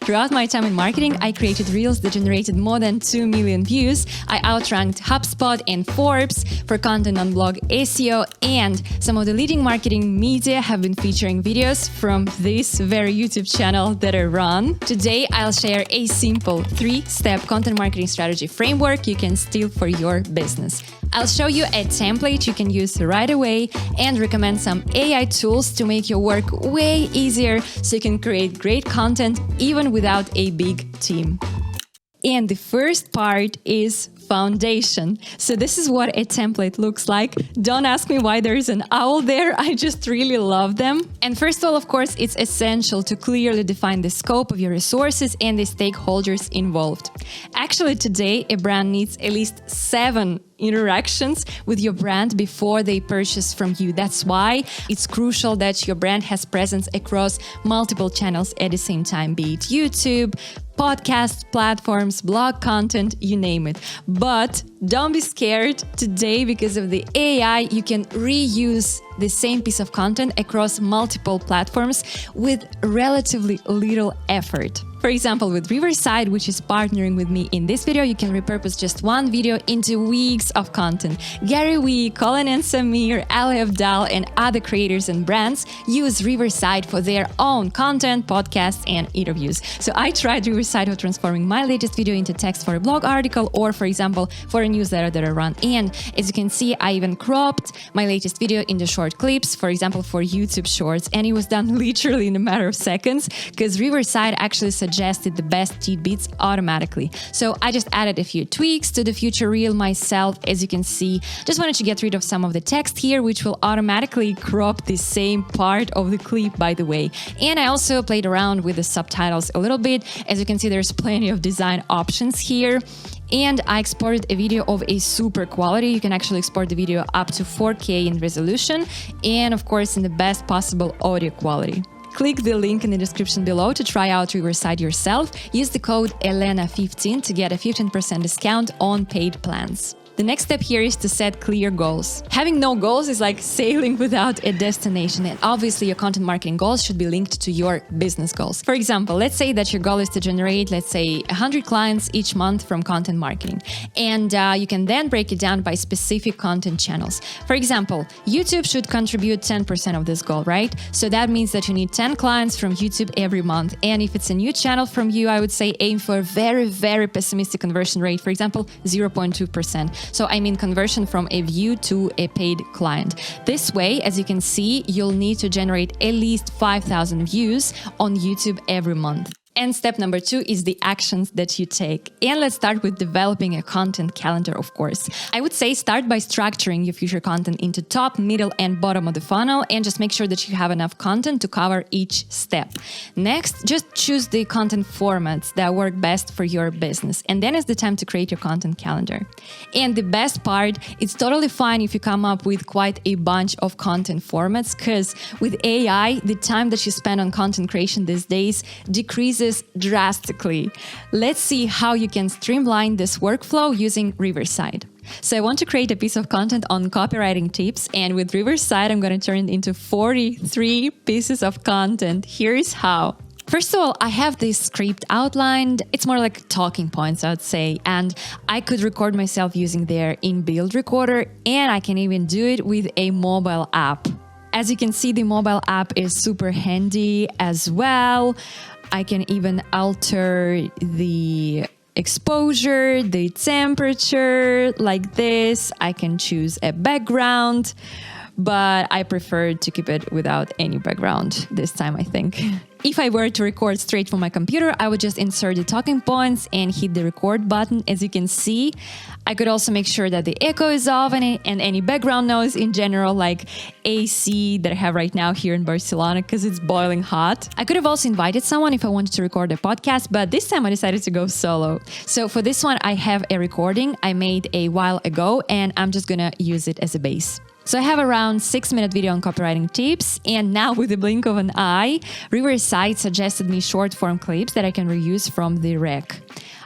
Throughout my time in marketing, I created reels that generated more than 2 million views. I outranked HubSpot and Forbes for content on blog SEO, and some of the leading marketing media have been featuring videos from this very YouTube channel that I run. Today, I'll share a simple 3-step content marketing strategy framework you can steal for your business. I'll show you a template you can use right away and recommend some AI tools to make your work way easier so you can create great content even without a big team. And the first part is foundation. So this is what a template looks like. Don't ask me why there is an owl there. I just really love them. And first of all, of course, it's essential to clearly define the scope of your resources and the stakeholders involved. Actually, today, a brand needs at least 7 interactions with your brand before they purchase from you. That's why it's crucial that your brand has presence across multiple channels at the same time, be it YouTube, podcast platforms, blog content, you name it. But don't be scared today because of the AI. You can reuse the same piece of content across multiple platforms with relatively little effort. For example, with Riverside, which is partnering with me in this video, you can repurpose just one video into weeks of content. Gary Vee, Colin and Samir, Ali Abdal, and other creators and brands use Riverside for their own content, podcasts, and interviews. So I tried Riverside for transforming my latest video into text for a blog article, or for example, for a newsletter that I run. And as you can see, I even cropped my latest video into short clips, for example, for YouTube Shorts, and it was done literally in a matter of seconds because Riverside actually suggested the best tidbits automatically. So I just added a few tweaks to the future reel myself, as you can see. Just wanted to get rid of some of the text here, which will automatically crop the same part of the clip, by the way. And I also played around with the subtitles a little bit. As you can see, there's plenty of design options here. And I exported a video of a super quality. You can actually export the video up to 4K in resolution and of course in the best possible audio quality. Click the link in the description below to try out Riverside yourself. Use the code ELENA15 to get a 15% discount on paid plans. The next step here is to set clear goals. Having no goals is like sailing without a destination, and obviously your content marketing goals should be linked to your business goals. For example, let's say that your goal is to generate, let's say, 100 clients each month from content marketing, and you can then break it down by specific content channels. For example, YouTube should contribute 10% of this goal, right? So that means that you need 10 clients from YouTube every month, and if it's a new channel from you, I would say aim for a very, very pessimistic conversion rate, for example, 0.2%. So I mean conversion from a view to a paid client. This way, as you can see, you'll need to generate at least 5,000 views on YouTube every month. And step number 2 is the actions that you take. And let's start with developing a content calendar, of course. I would say start by structuring your future content into top, middle, and bottom of the funnel, and just make sure that you have enough content to cover each step. Next, just choose the content formats that work best for your business. And then it's the time to create your content calendar. And the best part, it's totally fine if you come up with quite a bunch of content formats, because with AI, the time that you spend on content creation these days decreases drastically. Let's see how you can streamline this workflow using Riverside. So I want to create a piece of content on copywriting tips, and with Riverside, I'm going to turn it into 43 pieces of content. Here's how. First of all, I have this script outlined. It's more like talking points, I would say, and I could record myself using their in-build recorder, and I can even do it with a mobile app. As you can see, the mobile app is super handy as well. I can even alter the exposure, the temperature like this. I can choose a background, but I prefer to keep it without any background this time, I think. If I were to record straight from my computer, I would just insert the talking points and hit the record button. As you can see, I could also make sure that the echo is off and any background noise in general, like AC that I have right now here in Barcelona because it's boiling hot. I could have also invited someone if I wanted to record a podcast, but this time I decided to go solo. So for this one, I have a recording I made a while ago, and I'm just gonna use it as a base. So I have around 6-minute video on copywriting tips, and now with the blink of an eye, Riverside suggested me short form clips that I can reuse from the rec.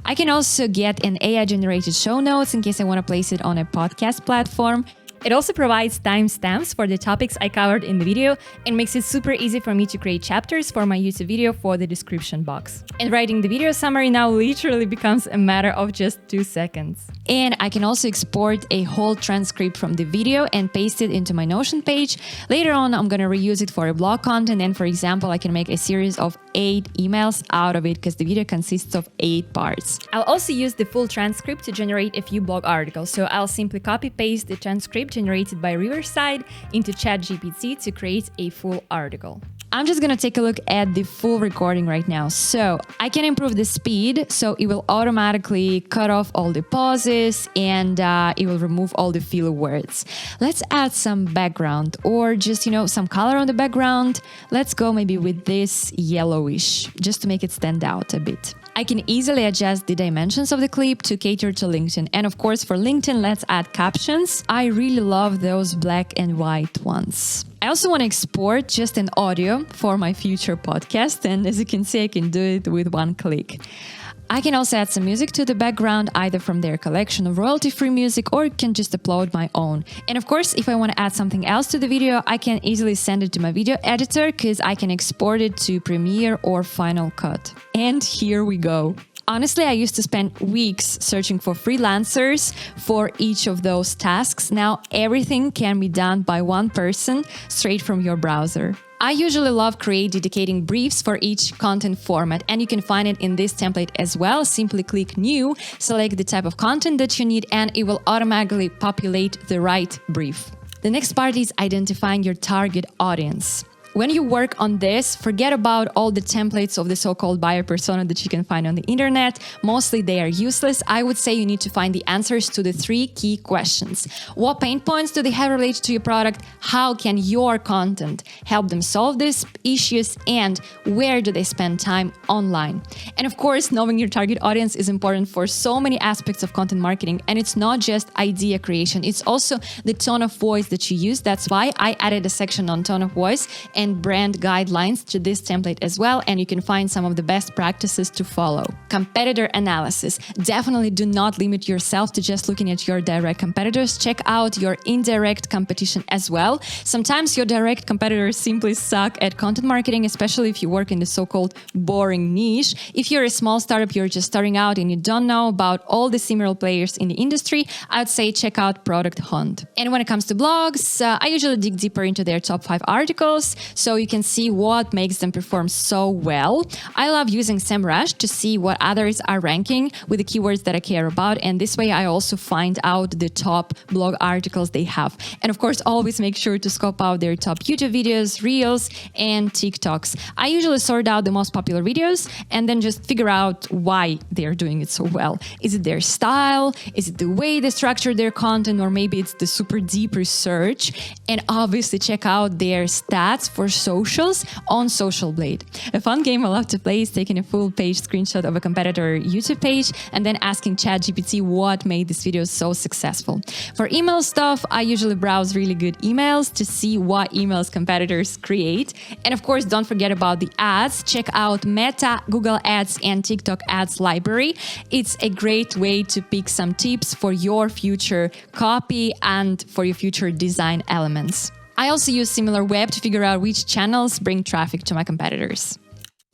I can also get an AI-generated show notes in case I want to place it on a podcast platform. It also provides timestamps for the topics I covered in the video and makes it super easy for me to create chapters for my YouTube video for the description box. And writing the video summary now literally becomes a matter of just 2 seconds. And I can also export a whole transcript from the video and paste it into my Notion page. Later on, I'm gonna reuse it for a blog content, and for example, I can make a series of 8 emails out of it because the video consists of 8 parts. I'll also use the full transcript to generate a few blog articles, so I'll simply copy-paste the transcript generated by Riverside into ChatGPT to create a full article. I'm just gonna take a look at the full recording right now. So I can improve the speed, so it will automatically cut off all the pauses and it will remove all the filler words. Let's add some background or just, some color on the background. Let's go maybe with this yellowish, just to make it stand out a bit. I can easily adjust the dimensions of the clip to cater to LinkedIn. And of course, for LinkedIn, let's add captions. I really love those black and white ones. I also want to export just an audio for my future podcast. And as you can see, I can do it with one click. I can also add some music to the background, either from their collection of royalty-free music, or can just upload my own. And of course, if I want to add something else to the video, I can easily send it to my video editor because I can export it to Premiere or Final Cut. And here we go. Honestly, I used to spend weeks searching for freelancers for each of those tasks. Now everything can be done by one person straight from your browser. I usually love dedicating briefs for each content format, and you can find it in this template as well. Simply click New, select the type of content that you need, and it will automatically populate the right brief. The next part is identifying your target audience. When you work on this, forget about all the templates of the so-called buyer persona that you can find on the internet. Mostly they are useless. I would say you need to find the answers to the 3 key questions. What pain points do they have related to your product? How can your content help them solve these issues? And where do they spend time online? And of course, knowing your target audience is important for so many aspects of content marketing. And it's not just idea creation. It's also the tone of voice that you use. That's why I added a section on tone of voice and brand guidelines to this template as well, and you can find some of the best practices to follow. Competitor analysis. Definitely do not limit yourself to just looking at your direct competitors. Check out your indirect competition as well. Sometimes your direct competitors simply suck at content marketing, especially if you work in the so-called boring niche. If you're a small startup, you're just starting out and you don't know about all the similar players in the industry, I'd say check out Product Hunt. And when it comes to blogs, I usually dig deeper into their top 5 articles, so you can see what makes them perform so well. I love using SEMrush to see what others are ranking with the keywords that I care about, and this way I also find out the top blog articles they have. And of course, always make sure to scope out their top YouTube videos, Reels, and TikToks. I usually sort out the most popular videos and then just figure out why they're doing it so well. Is it their style? Is it the way they structure their content? Or maybe it's the super deep research? And obviously check out their stats for socials on Social Blade. A fun game I love to play is taking a full page screenshot of a competitor YouTube page and then asking ChatGPT what made this video so successful. For email stuff, I usually browse really good emails to see what emails competitors create. And of course, don't forget about the ads. Check out Meta, Google Ads, and TikTok Ads library. It's a great way to pick some tips for your future copy and for your future design elements. I also use SimilarWeb to figure out which channels bring traffic to my competitors.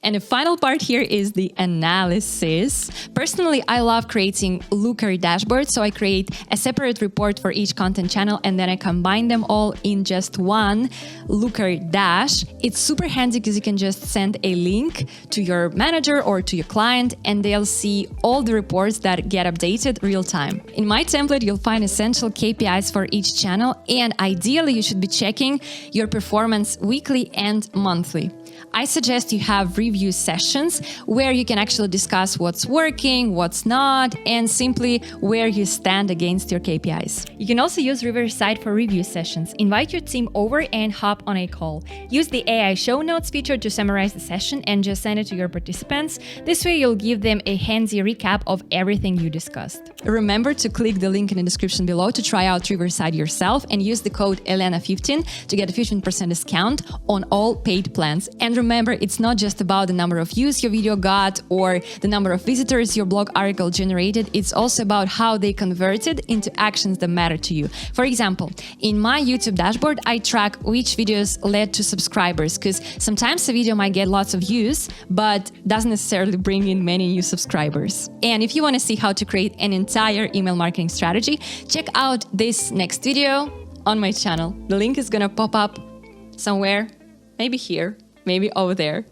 And the final part here is the analysis. Personally, I love creating Looker dashboards, so I create a separate report for each content channel and then I combine them all in just one Looker dash. It's super handy because you can just send a link to your manager or to your client and they'll see all the reports that get updated real time. In my template, you'll find essential KPIs for each channel, and ideally you should be checking your performance weekly and monthly. I suggest you have review sessions where you can actually discuss what's working, what's not, and simply where you stand against your KPIs. You can also use Riverside for review sessions. Invite your team over and hop on a call. Use the AI show notes feature to summarize the session and just send it to your participants. This way you'll give them a handy recap of everything you discussed. Remember to click the link in the description below to try out Riverside yourself and use the code ELENA15 to get a 15% discount on all paid plans. And remember, it's not just about the number of views your video got or the number of visitors your blog article generated, it's also about how they converted into actions that matter to you. For example, in my YouTube dashboard, I track which videos led to subscribers, because sometimes a video might get lots of views, but doesn't necessarily bring in many new subscribers. And if you want to see how to create an entire email marketing strategy, check out this next video on my channel. The link is gonna pop up somewhere, maybe here, maybe over there.